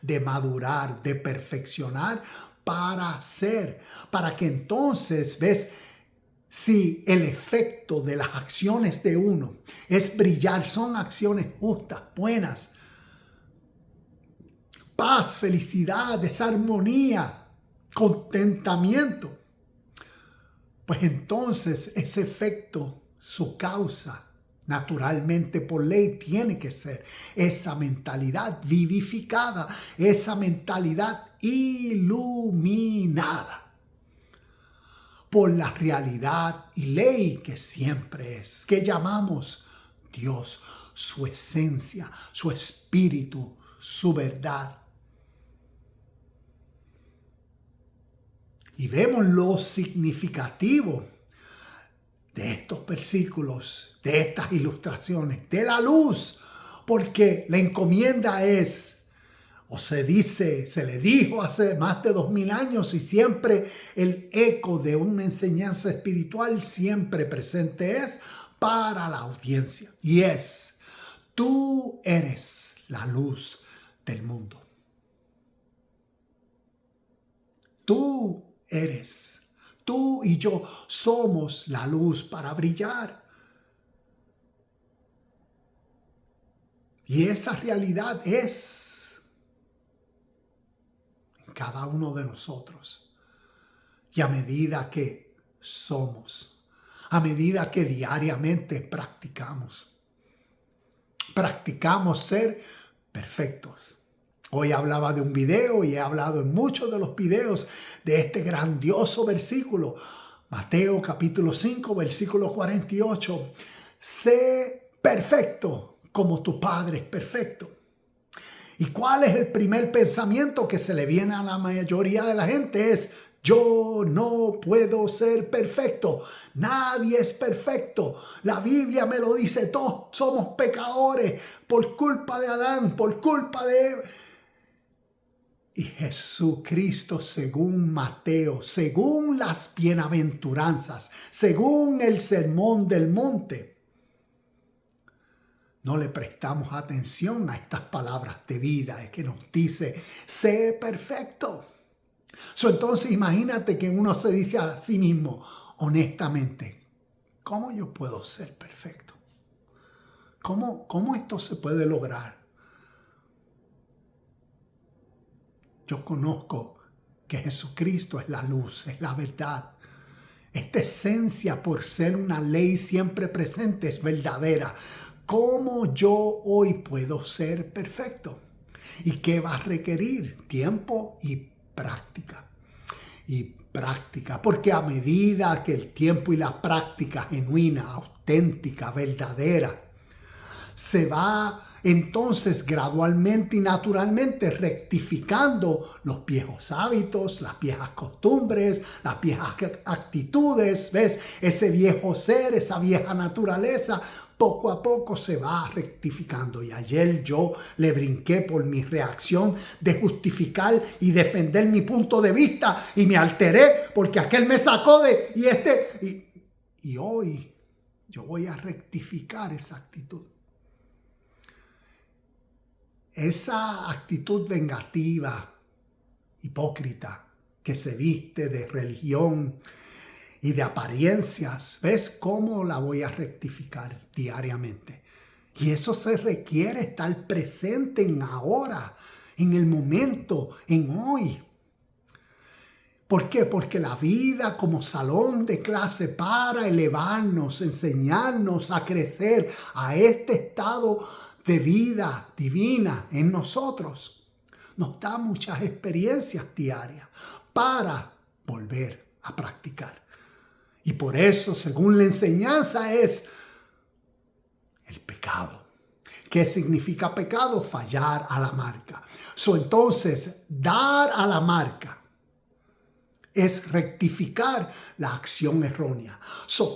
Speaker 1: de madurar, de perfeccionar para ser, para que entonces, ves, si el efecto de las acciones de uno es brillar, son acciones justas, buenas, paz, felicidad, desarmonía, contentamiento, pues entonces ese efecto, su causa, naturalmente por ley tiene que ser esa mentalidad vivificada, esa mentalidad iluminada por la realidad y ley que siempre es, que llamamos Dios, su esencia, su espíritu, su verdad. Y vemos lo significativo de estos versículos, de estas ilustraciones, de la luz, porque la encomienda es, o se dice, se le dijo hace más de 2000 años y siempre el eco de una enseñanza espiritual siempre presente es para la audiencia. Y es, tú eres la luz del mundo. Tú y yo somos la luz para brillar. Y esa realidad es en cada uno de nosotros. Y a medida que somos, a medida que diariamente practicamos ser perfectos. Hoy hablaba de un video y he hablado en muchos de los videos de este grandioso versículo. Mateo capítulo 5, versículo 48. Sé perfecto como tu Padre es perfecto. ¿Y cuál es el primer pensamiento que se le viene a la mayoría de la gente? Es, yo no puedo ser perfecto. Nadie es perfecto. La Biblia me lo dice, todos somos pecadores por culpa de Adán, por culpa de Eva. Y Jesucristo, según Mateo, según las bienaventuranzas, según el sermón del monte, no le prestamos atención a estas palabras de vida, es que nos dice, sé perfecto. Entonces imagínate que uno se dice a sí mismo, honestamente, ¿cómo yo puedo ser perfecto? ¿Cómo esto se puede lograr? Yo conozco que Jesucristo es la luz, es la verdad. Esta esencia, por ser una ley siempre presente, es verdadera. ¿Cómo yo hoy puedo ser perfecto? ¿Y qué va a requerir? Tiempo y práctica. Porque a medida que el tiempo y la práctica genuina, auténtica, verdadera, se va entonces gradualmente y naturalmente rectificando los viejos hábitos, las viejas costumbres, las viejas actitudes, ¿ves? Ese viejo ser, esa vieja naturaleza, poco a poco se va rectificando. Y ayer yo le brinqué por mi reacción de justificar y defender mi punto de vista y me alteré porque aquel me sacó y hoy yo voy a rectificar esa actitud. Esa actitud vengativa, hipócrita, que se viste de religión y de apariencias, ¿ves cómo la voy a rectificar diariamente? Y eso se requiere estar presente en ahora, en el momento, en hoy. ¿Por qué? Porque la vida como salón de clase para elevarnos, enseñarnos a crecer a este estado de vida divina en nosotros, nos da muchas experiencias diarias para volver a practicar. Y por eso, según la enseñanza, es el pecado. ¿Qué significa pecado? Fallar a la marca. Entonces, dar a la marca es rectificar la acción errónea.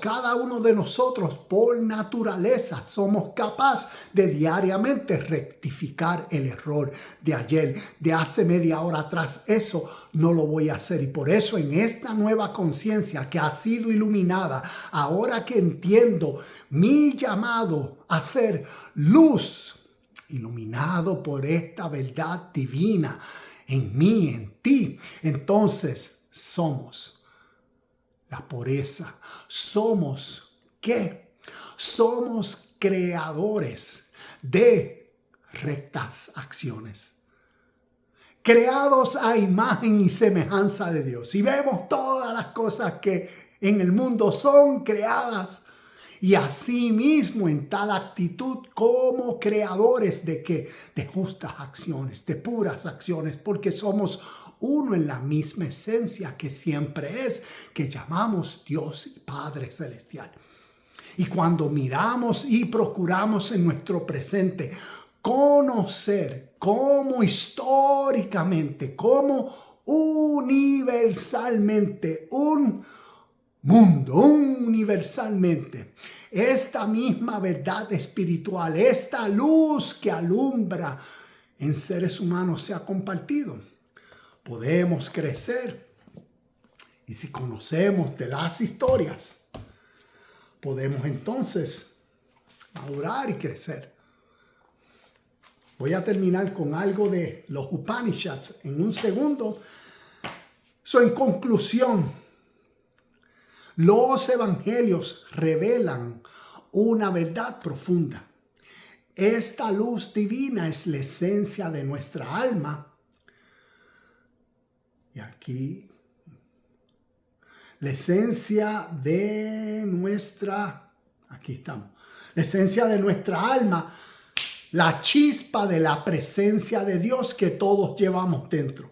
Speaker 1: Cada uno de nosotros por naturaleza somos capaces de diariamente rectificar el error de ayer, de hace media hora atrás. Eso no lo voy a hacer. Y por eso en esta nueva conciencia que ha sido iluminada, ahora que entiendo mi llamado a ser luz, iluminado por esta verdad divina, en mí, en ti, entonces somos la pureza. Somos, ¿qué? Somos creadores de rectas acciones. Creados a imagen y semejanza de Dios. Y vemos todas las cosas que en el mundo son creadas. Y asimismo en tal actitud como creadores de ¿qué? De justas acciones, de puras acciones, porque somos uno en la misma esencia que siempre es, que llamamos Dios y Padre Celestial. Y cuando miramos y procuramos en nuestro presente conocer cómo históricamente, cómo universalmente, universalmente, esta misma verdad espiritual, esta luz que alumbra en seres humanos se ha compartido. Podemos crecer. Y si conocemos de las historias, podemos entonces madurar y crecer. Voy a terminar con algo de los Upanishads en un segundo. En conclusión, los evangelios revelan una verdad profunda. Esta luz divina es la esencia de nuestra alma. Y aquí, la esencia de nuestra, aquí estamos, la esencia de nuestra alma, la chispa de la presencia de Dios que todos llevamos dentro.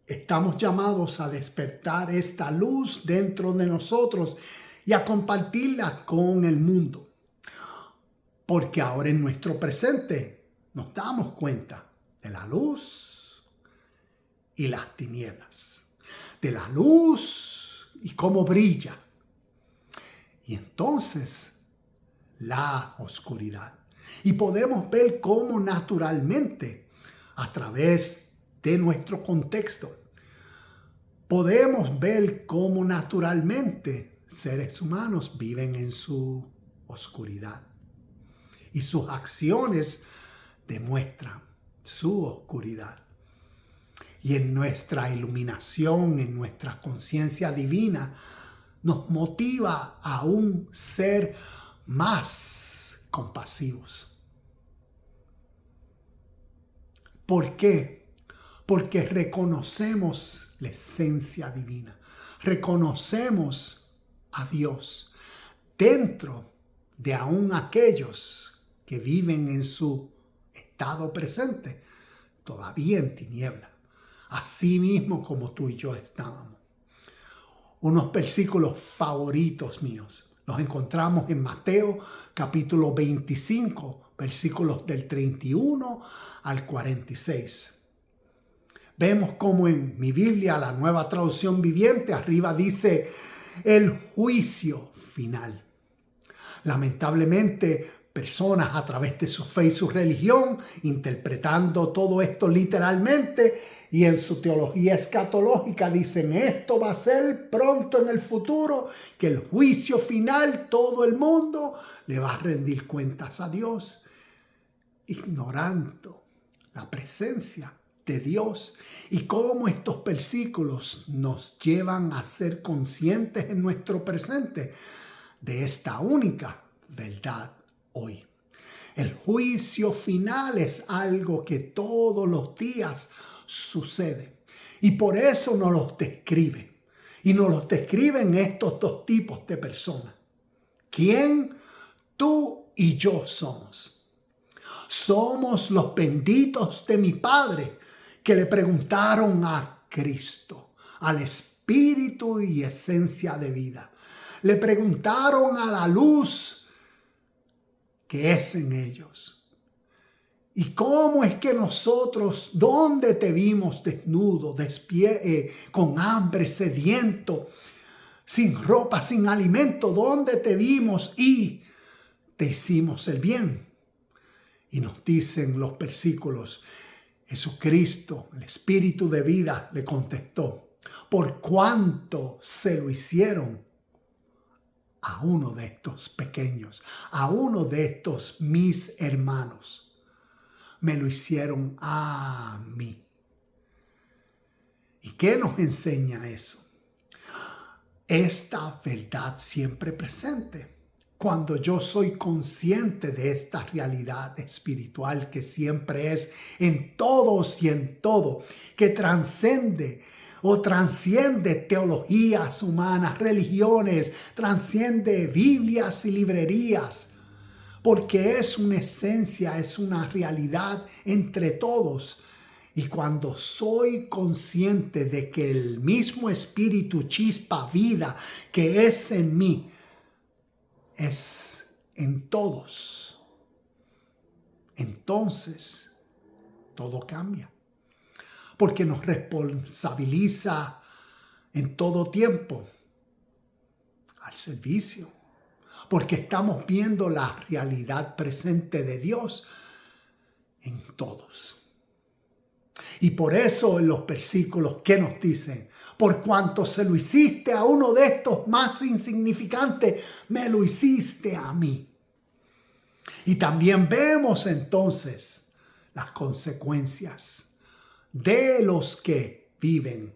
Speaker 1: Estamos llamados a despertar esta luz dentro de nosotros y a compartirla con el mundo. Porque ahora en nuestro presente nos damos cuenta de la luz y las tinieblas. De la luz y cómo brilla. Y entonces la oscuridad. Y podemos ver cómo naturalmente, a través de nuestro contexto, podemos ver cómo naturalmente seres humanos viven en su oscuridad. Y sus acciones demuestran su oscuridad. Y en nuestra iluminación, en nuestra conciencia divina, nos motiva a un ser más compasivos. ¿Por qué? Porque reconocemos la esencia divina. Reconocemos a Dios dentro de aún aquellos que viven en su estado presente, todavía en tiniebla. Así mismo como tú y yo estábamos. Unos versículos favoritos míos los encontramos en Mateo capítulo 25, versículos del 31 al 46. Vemos como en mi Biblia, la Nueva Traducción Viviente, arriba dice el juicio final. Lamentablemente, personas a través de su fe y su religión, interpretando todo esto literalmente y en su teología escatológica, dicen esto va a ser pronto en el futuro, que el juicio final todo el mundo le va a rendir cuentas a Dios, ignorando la presencia de Dios y cómo estos versículos nos llevan a ser conscientes en nuestro presente de esta única verdad hoy. El juicio final es algo que todos los días sucede y por eso nos los describe. Y nos los describen estos dos tipos de personas. ¿Quién? Tú y yo somos. Somos los benditos de mi Padre que le preguntaron a Cristo, al Espíritu y esencia de vida. Le preguntaron a la luz que es en ellos. ¿Y cómo es que nosotros, dónde te vimos desnudo, con hambre, sediento, sin ropa, sin alimento? ¿Dónde te vimos y te hicimos el bien? Y nos dicen los versículos, Jesucristo, el Espíritu de vida, le contestó, por cuanto se lo hicieron a uno de estos pequeños, a uno de estos mis hermanos, me lo hicieron a mí. qué nos enseña eso? Esta verdad siempre presente. Cuando yo soy consciente de esta realidad espiritual que siempre es en todos y en todo, que transciende teologías humanas, religiones, transciende Biblias y librerías, porque es una esencia, es una realidad entre todos. Y cuando soy consciente de que el mismo espíritu chispa vida que es en mí, es en todos, entonces todo cambia. Porque nos responsabiliza en todo tiempo al servicio. Porque estamos viendo la realidad presente de Dios en todos. Y por eso en los versículos que nos dicen, por cuanto se lo hiciste a uno de estos más insignificantes, me lo hiciste a mí. Y también vemos entonces las consecuencias de los que viven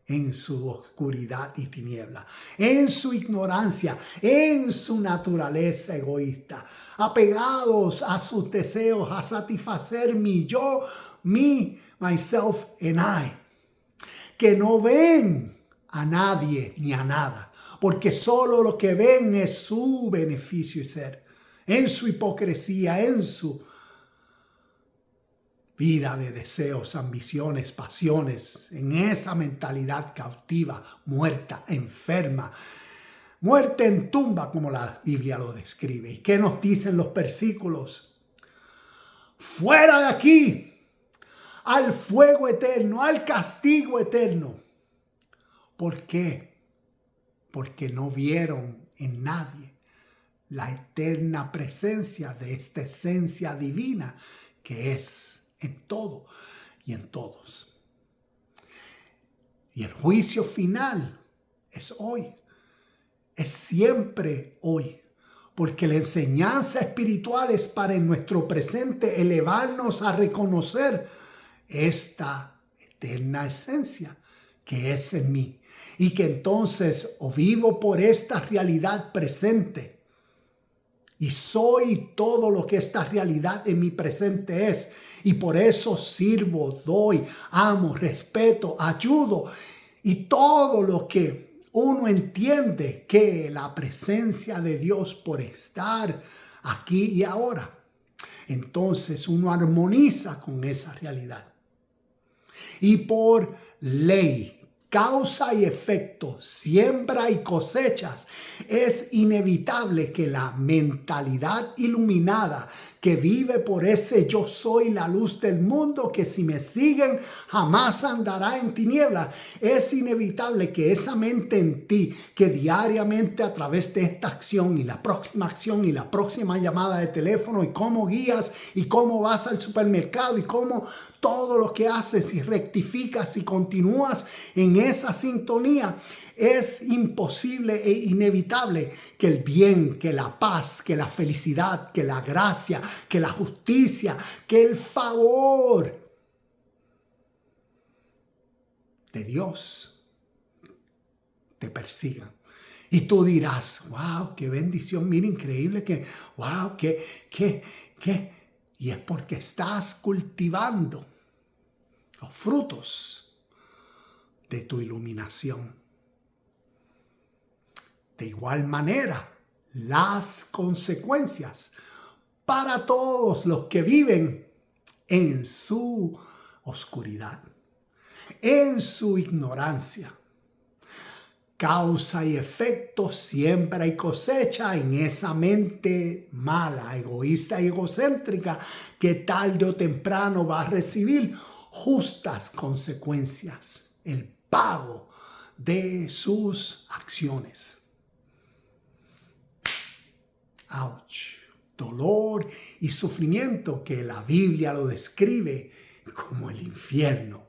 Speaker 1: en su oscuridad y tiniebla, en su ignorancia, en su naturaleza egoísta, apegados a sus deseos, a satisfacer mi yo, me, myself and I, que no ven a nadie ni a nada, porque solo lo que ven es su beneficio y ser, en su hipocresía, en su vida de deseos, ambiciones, pasiones, en esa mentalidad cautiva, muerta, enferma, muerte en tumba, como la Biblia lo describe. ¿Y qué nos dicen los versículos? Fuera de aquí, al fuego eterno, al castigo eterno. ¿Por qué? Porque no vieron en nadie la eterna presencia de esta esencia divina que es en todo y en todos. Y el juicio final es hoy, es siempre hoy, porque la enseñanza espiritual es para en nuestro presente elevarnos a reconocer esta eterna esencia que es en mí, y que entonces o vivo por esta realidad presente y soy todo lo que esta realidad en mi presente es, y por eso sirvo, doy, amo, respeto, ayudo, y todo lo que uno entiende que la presencia de Dios por estar aquí y ahora, entonces uno armoniza con esa realidad. Y por ley, causa y efecto, siembra y cosechas, es inevitable que la mentalidad iluminada que vive por ese yo soy la luz del mundo, que si me siguen jamás andará en tinieblas, es inevitable que esa mente en ti, que diariamente a través de esta acción y la próxima llamada de teléfono, y cómo guías y cómo vas al supermercado y cómo todo lo que haces y rectificas y continúas en esa sintonía, es imposible e inevitable que el bien, que la paz, que la felicidad, que la gracia, que la justicia, que el favor de Dios te persigan. Y tú dirás, wow, qué bendición, mira, increíble, que, wow, qué. Y es porque estás cultivando los frutos de tu iluminación. De igual manera, las consecuencias para todos los que viven en su oscuridad, en su ignorancia. Causa y efecto, siembra y cosecha en esa mente mala, egoísta y egocéntrica, que tarde o temprano va a recibir justas consecuencias, el pago de sus acciones. Ouch. Dolor y sufrimiento que la Biblia lo describe como el infierno.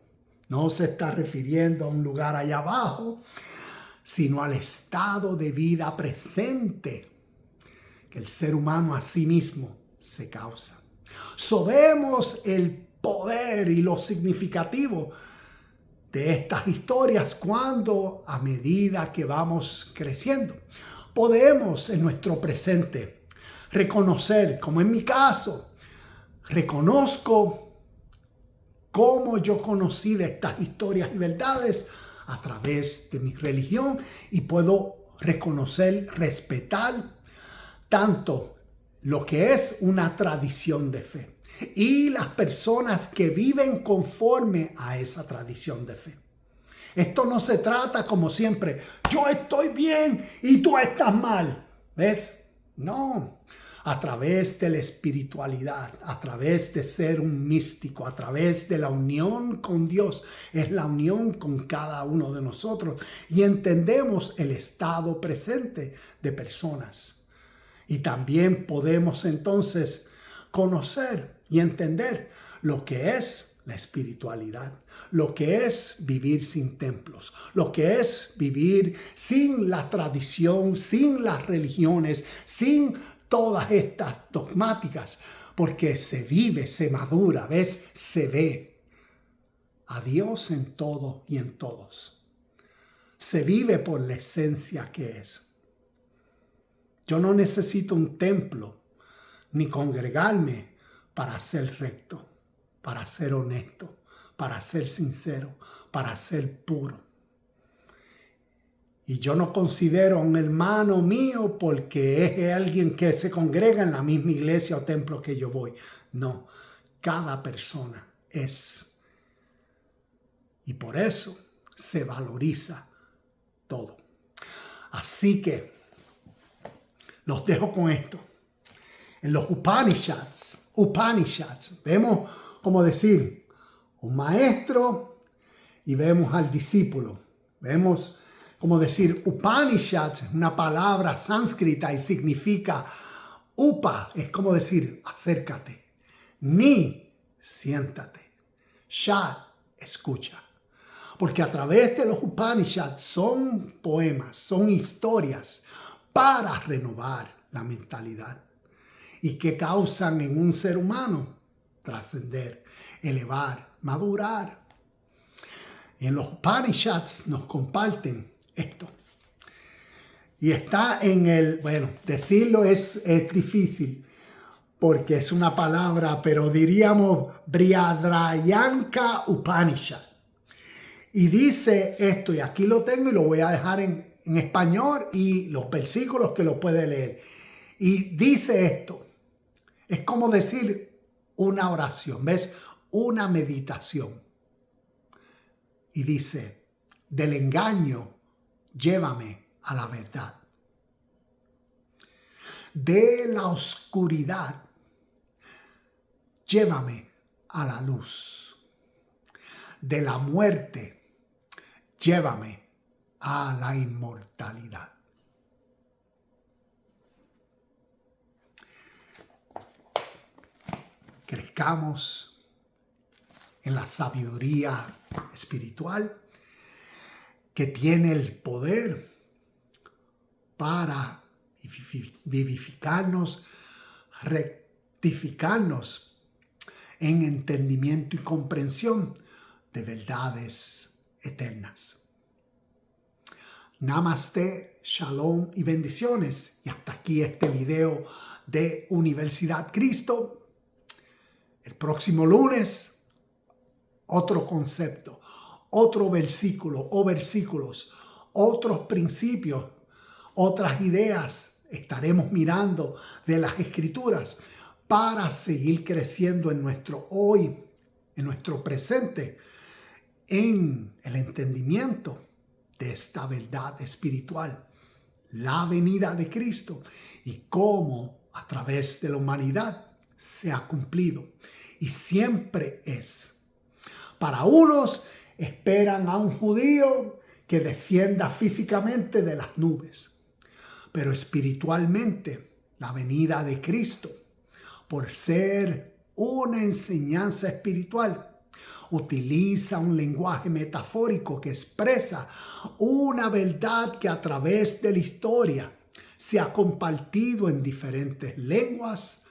Speaker 1: No se está refiriendo a un lugar allá abajo, sino al estado de vida presente que el ser humano a sí mismo se causa. Vemos el poder y lo significativo de estas historias cuando, a medida que vamos creciendo, podemos en nuestro presente reconocer, como en mi caso, reconozco cómo yo conocí de estas historias y verdades a través de mi religión y puedo reconocer, respetar tanto lo que es una tradición de fe y las personas que viven conforme a esa tradición de fe. Esto no se trata como siempre, yo estoy bien y tú estás mal. ¿Ves? No. A través de la espiritualidad, a través de ser un místico, a través de la unión con Dios, es la unión con cada uno de nosotros y entendemos el estado presente de personas. Y también podemos entonces conocer y entender lo que es la espiritualidad, lo que es vivir sin templos, lo que es vivir sin la tradición, sin las religiones, sin todas estas dogmáticas, porque se vive, se madura, ¿ves? Se ve a Dios en todo y en todos. Se vive por la esencia que es. Yo no necesito un templo ni congregarme para ser recto, para ser honesto, para ser sincero, para ser puro. Y yo no considero a un hermano mío porque es alguien que se congrega en la misma iglesia o templo que yo voy. No, cada persona es. Y por eso se valoriza todo. Así que los dejo con esto. En los Upanishads, vemos como decir un maestro y vemos al discípulo. Vemos como decir Upanishads es una palabra sánscrita y significa upa, es como decir acércate. Ni, siéntate. Shad, escucha. Porque a través de los Upanishads son poemas, son historias para renovar la mentalidad y que causan en un ser humano trascender, elevar, madurar. Y en los Upanishads nos comparten esto. Y está en el, bueno, decirlo es difícil porque es una palabra, pero diríamos Brihadaranyaka Upanishad. Y dice esto, y aquí lo tengo y lo voy a dejar en español y los versículos que lo puede leer. Y dice esto, es como decir una oración, ¿ves? Una meditación. Y dice, del engaño, llévame a la verdad. De la oscuridad, llévame a la luz. De la muerte, llévame a la inmortalidad. Crezcamos en la sabiduría espiritual que tiene el poder para vivificarnos, rectificarnos en entendimiento y comprensión de verdades eternas. Namaste, shalom y bendiciones. Y hasta aquí este video de Universidad Cristo. El próximo lunes, otro concepto, otro versículo o versículos, otros principios, otras ideas. Estaremos mirando de las Escrituras para seguir creciendo en nuestro hoy, en nuestro presente, en el entendimiento de esta verdad espiritual, la venida de Cristo y cómo a través de la humanidad se ha cumplido y siempre es. Para unos esperan a un judío que descienda físicamente de las nubes, pero espiritualmente la venida de Cristo, por ser una enseñanza espiritual, utiliza un lenguaje metafórico que expresa una verdad que a través de la historia se ha compartido en diferentes lenguas,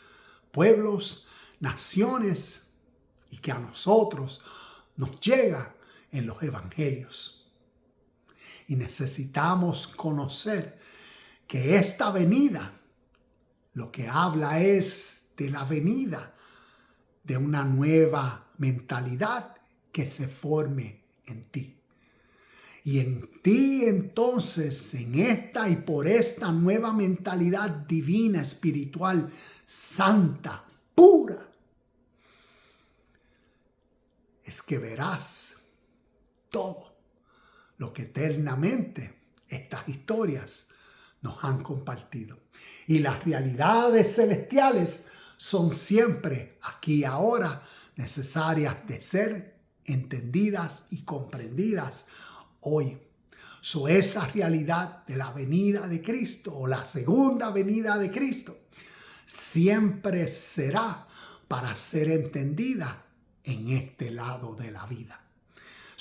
Speaker 1: pueblos, naciones y que a nosotros nos llega en los evangelios. Y necesitamos conocer que esta venida lo que habla es de la venida de una nueva mentalidad que se forme en ti. Y en ti entonces, en esta y por esta nueva mentalidad divina, espiritual, santa, pura, es que verás todo lo que eternamente estas historias nos han compartido. Y las realidades celestiales son siempre aquí y ahora necesarias de ser entendidas y comprendidas hoy. Esa realidad de la venida de Cristo o la segunda venida de Cristo siempre será para ser entendida en este lado de la vida.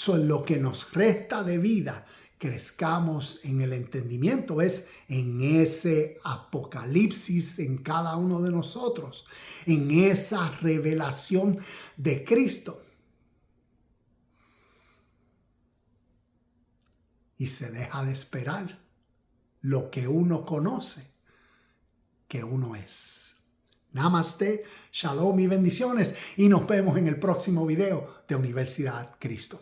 Speaker 1: En lo que nos resta de vida, crezcamos en el entendimiento, es en ese apocalipsis en cada uno de nosotros, en esa revelación de Cristo. Y se deja de esperar lo que uno conoce que uno es. Namaste, shalom y bendiciones. Y nos vemos en el próximo video de Universidad Cristo.